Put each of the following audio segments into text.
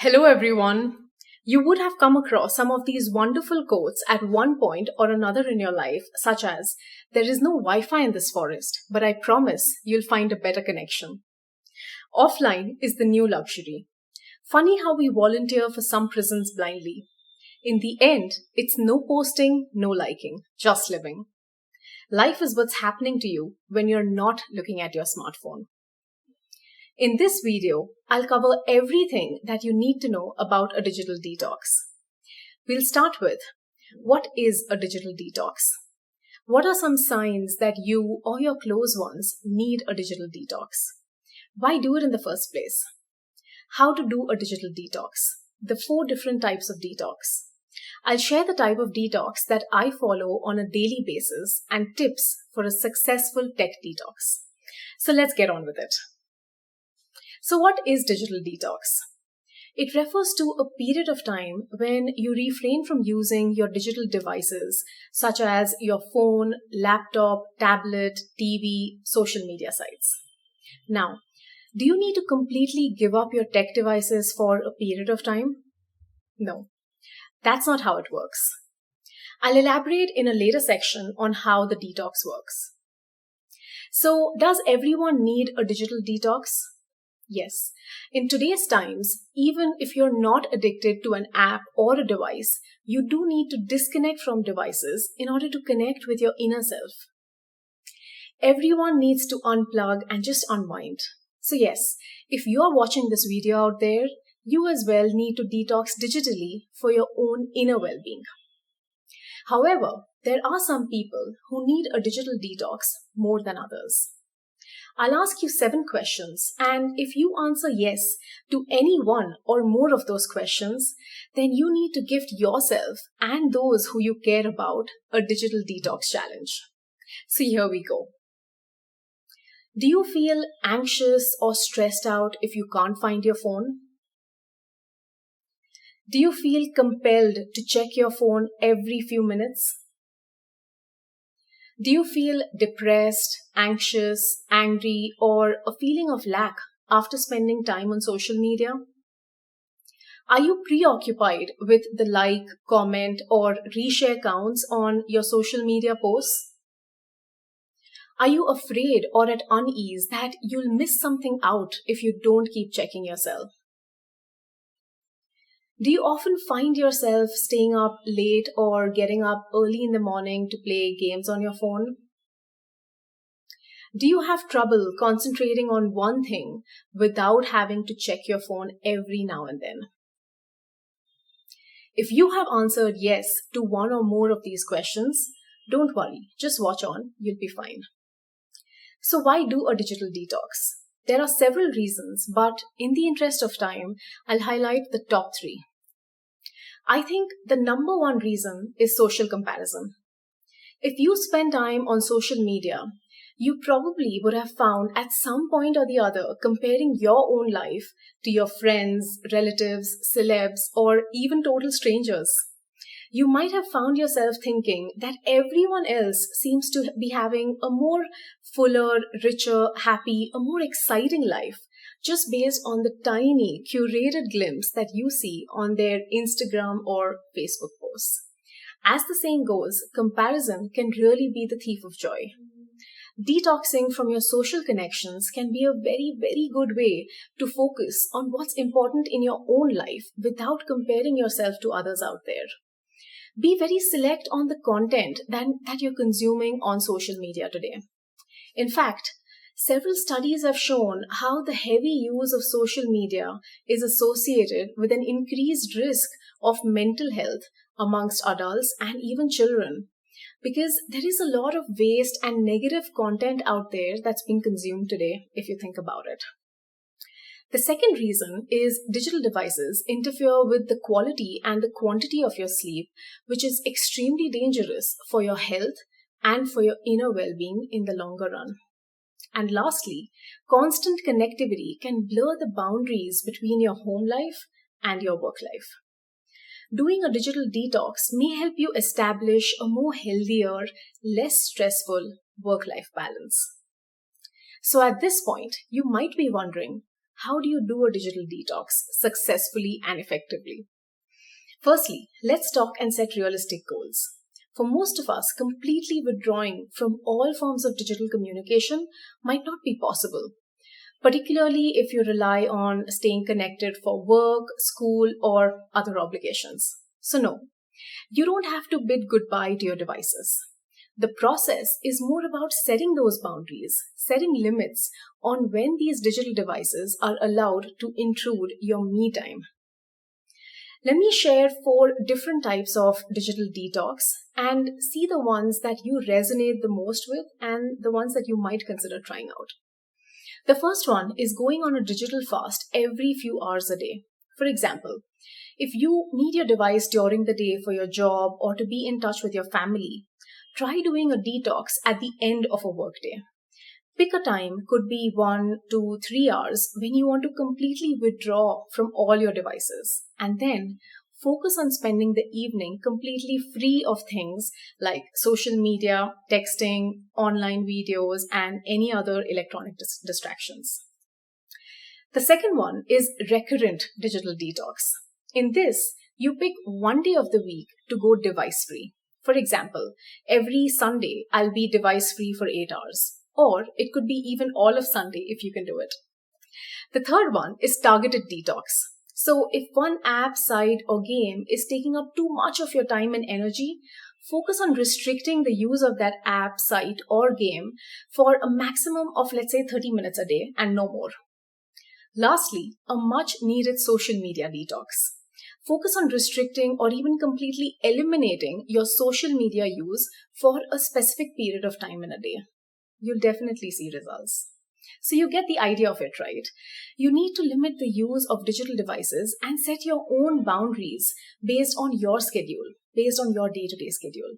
Hello, everyone. You would have come across some of these wonderful quotes at one point or another in your life, such as, "There is no Wi Fi in this forest, but I promise you'll find a better connection." Offline is the new luxury. Funny how we volunteer for some prisons blindly. In the end, it's no posting, no liking, just living. Life is what's happening to you when you're not looking at your smartphone. In this video, I'll cover everything that you need to know about a digital detox. We'll start with, what is a digital detox? What are some signs that you or your close ones need a digital detox? Why do it in the first place? How to do a digital detox? The 4 different types of detox. I'll share the type of detox that I follow on a daily basis and tips for a successful tech detox. So let's get on with it. So what is digital detox? It refers to a period of time when you refrain from using your digital devices, such as your phone, laptop, tablet, TV, social media sites. Now, do you need to completely give up your tech devices for a period of time? No, that's not how it works. I'll elaborate in a later section on how the detox works. So, does everyone need a digital detox? Yes. In today's times, even if you're not addicted to an app or a device, you do need to disconnect from devices in order to connect with your inner self. Everyone needs to unplug and just unwind. So yes, if you are watching this video out there, you as well need to detox digitally for your own inner well-being. However, there are some people who need a digital detox more than others. I'll ask you 7 questions, and if you answer yes to any one or more of those questions, then you need to gift yourself and those who you care about a digital detox challenge. So here we go. Do you feel anxious or stressed out if you can't find your phone? Do you feel compelled to check your phone every few minutes? Do you feel depressed, anxious, angry, or a feeling of lack after spending time on social media? Are you preoccupied with the like, comment, or reshare counts on your social media posts? Are you afraid or at unease that you'll miss something out if you don't keep checking yourself? Do you often find yourself staying up late or getting up early in the morning to play games on your phone? Do you have trouble concentrating on one thing without having to check your phone every now and then? If you have answered yes to one or more of these questions, don't worry, just watch on, you'll be fine. So why do a digital detox? There are several reasons, but in the interest of time, I'll highlight the top 3. I think the number 1 reason is social comparison. If you spend time on social media, you probably would have found at some point or the other comparing your own life to your friends, relatives, celebs, or even total strangers. You might have found yourself thinking that everyone else seems to be having a more fuller, richer, happy, a more exciting life, just based on the tiny curated glimpse that you see on their Instagram or Facebook posts. As the saying goes, comparison can really be the thief of joy. Detoxing from your social connections can be a very, very good way to focus on what's important in your own life without comparing yourself to others out there. Be very select on the content that you're consuming on social media today. In fact, several studies have shown how the heavy use of social media is associated with an increased risk of mental health amongst adults and even children, because there is a lot of waste and negative content out there that's being consumed today, if you think about it. The second reason is digital devices interfere with the quality and the quantity of your sleep, which is extremely dangerous for your health and for your inner well-being in the longer run. And lastly, constant connectivity can blur the boundaries between your home life and your work life. Doing a digital detox may help you establish a more healthier, less stressful work-life balance. So at this point, you might be wondering, how do you do a digital detox successfully and effectively? Firstly, let's talk and set realistic goals. For most of us, completely withdrawing from all forms of digital communication might not be possible, particularly if you rely on staying connected for work, school, or other obligations. So no, you don't have to bid goodbye to your devices. The process is more about setting those boundaries, setting limits on when these digital devices are allowed to intrude your me time. Let me share 4 different types of digital detox and see the ones that you resonate the most with and the ones that you might consider trying out. The first one is going on a digital fast every few hours a day. For example, if you need your device during the day for your job or to be in touch with your family, try doing a detox at the end of a workday. Pick a time, could be 1 to 3 hours, when you want to completely withdraw from all your devices. And then focus on spending the evening completely free of things like social media, texting, online videos, and any other electronic distractions. The second one is recurrent digital detox. In this, you pick one day of the week to go device free. For example, every Sunday, I'll be device free for 8 hours. Or it could be even all of Sunday if you can do it. The third one is targeted detox. So if one app, site, or game is taking up too much of your time and energy, focus on restricting the use of that app, site, or game for a maximum of, let's say, 30 minutes a day and no more. Lastly, a much needed social media detox. Focus on restricting or even completely eliminating your social media use for a specific period of time in a day. You'll definitely see results. So you get the idea of it, right? You need to limit the use of digital devices and set your own boundaries based on your schedule, based on your day-to-day schedule.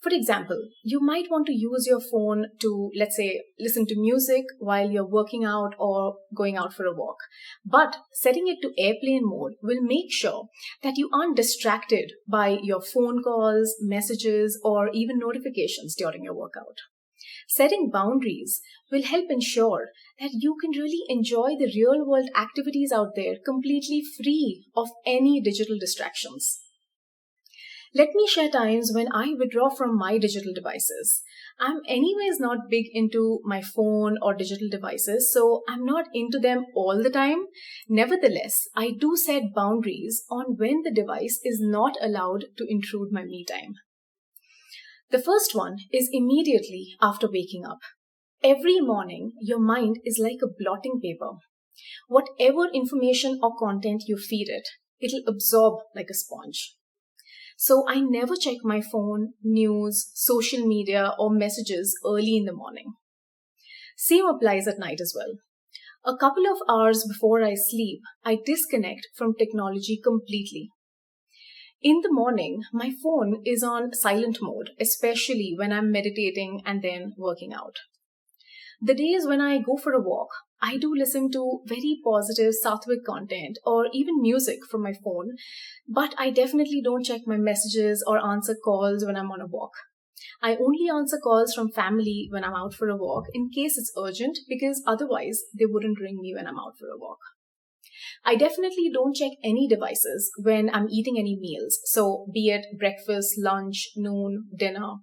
For example, you might want to use your phone to, let's say, listen to music while you're working out or going out for a walk. But setting it to airplane mode will make sure that you aren't distracted by your phone calls, messages, or even notifications during your workout. Setting boundaries will help ensure that you can really enjoy the real world activities out there completely free of any digital distractions. Let me share times when I withdraw from my digital devices. I'm anyways not big into my phone or digital devices, so I'm not into them all the time. Nevertheless, I do set boundaries on when the device is not allowed to intrude my me time. The first one is immediately after waking up. Every morning, your mind is like a blotting paper. Whatever information or content you feed it, it'll absorb like a sponge. So I never check my phone, news, social media, or messages early in the morning. Same applies at night as well. A couple of hours before I sleep, I disconnect from technology completely. In the morning, my phone is on silent mode, especially when I'm meditating and then working out. The days when I go for a walk, I do listen to very positive sattvic content or even music from my phone, but I definitely don't check my messages or answer calls when I'm on a walk. I only answer calls from family when I'm out for a walk in case it's urgent, because otherwise they wouldn't ring me when I'm out for a walk. I definitely don't check any devices when I'm eating any meals. So be it breakfast, lunch, noon, dinner.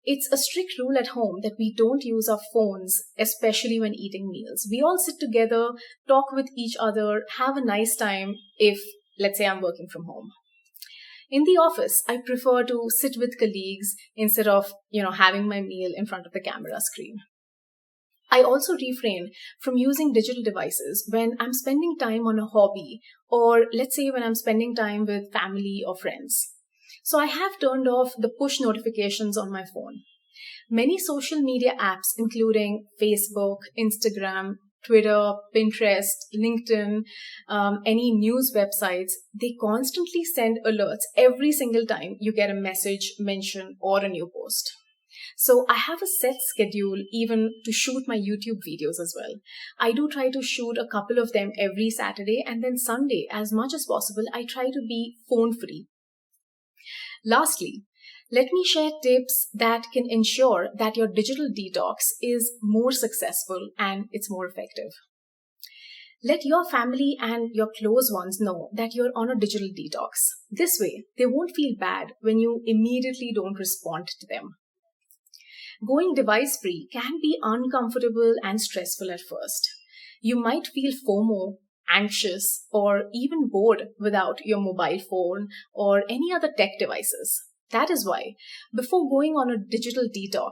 It's a strict rule at home that we don't use our phones, especially when eating meals. We all sit together, talk with each other, have a nice time if, let's say, I'm working from home. In the office, I prefer to sit with colleagues instead of, having my meal in front of the camera screen. I also refrain from using digital devices when I'm spending time on a hobby, or let's say when I'm spending time with family or friends. So I have turned off the push notifications on my phone. Many social media apps, including Facebook, Instagram, Twitter, Pinterest, LinkedIn, any news websites, they constantly send alerts every single time you get a message, mention, or a new post. So I have a set schedule even to shoot my YouTube videos as well. I do try to shoot a couple of them every Saturday, and then Sunday, as much as possible, I try to be phone free. Lastly, let me share tips that can ensure that your digital detox is more successful and it's more effective. Let your family and your close ones know that you're on a digital detox. This way, they won't feel bad when you immediately don't respond to them. Going device-free can be uncomfortable and stressful at first. You might feel FOMO, anxious, or even bored without your mobile phone or any other tech devices. That is why, before going on a digital detox,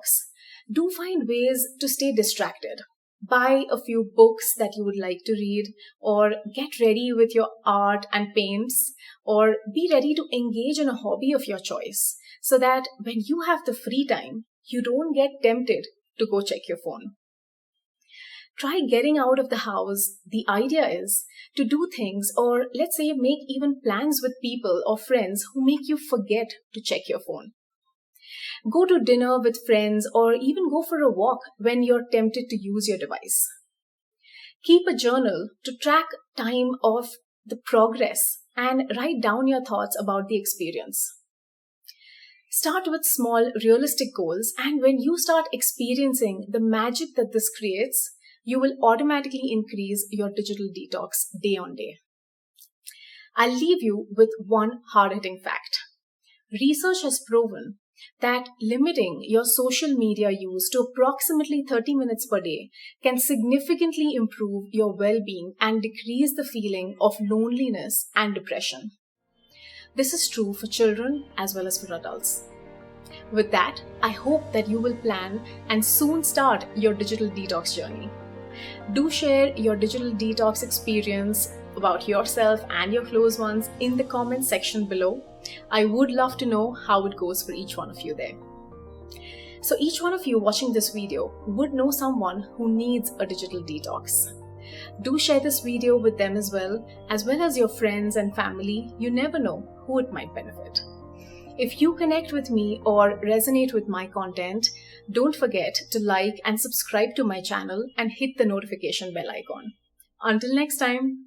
do find ways to stay distracted. Buy a few books that you would like to read, or get ready with your art and paints, or be ready to engage in a hobby of your choice so that when you have the free time, you don't get tempted to go check your phone. Try getting out of the house. The idea is to do things, or let's say make even plans with people or friends who make you forget to check your phone. Go to dinner with friends or even go for a walk when you're tempted to use your device. Keep a journal to track time of the progress and write down your thoughts about the experience. Start with small, realistic goals, and when you start experiencing the magic that this creates, you will automatically increase your digital detox day on day. I'll leave you with one hard-hitting fact. Research has proven that limiting your social media use to approximately 30 minutes per day can significantly improve your well-being and decrease the feeling of loneliness and depression. This is true for children as well as for adults. With that, I hope that you will plan and soon start your digital detox journey. Do share your digital detox experience about yourself and your close ones in the comment section below. I would love to know how it goes for each one of you there. So each one of you watching this video would know someone who needs a digital detox. Do share this video with them as well as your friends and family. You never know who it might benefit. If you connect with me or resonate with my content, don't forget to like and subscribe to my channel and hit the notification bell icon. Until next time.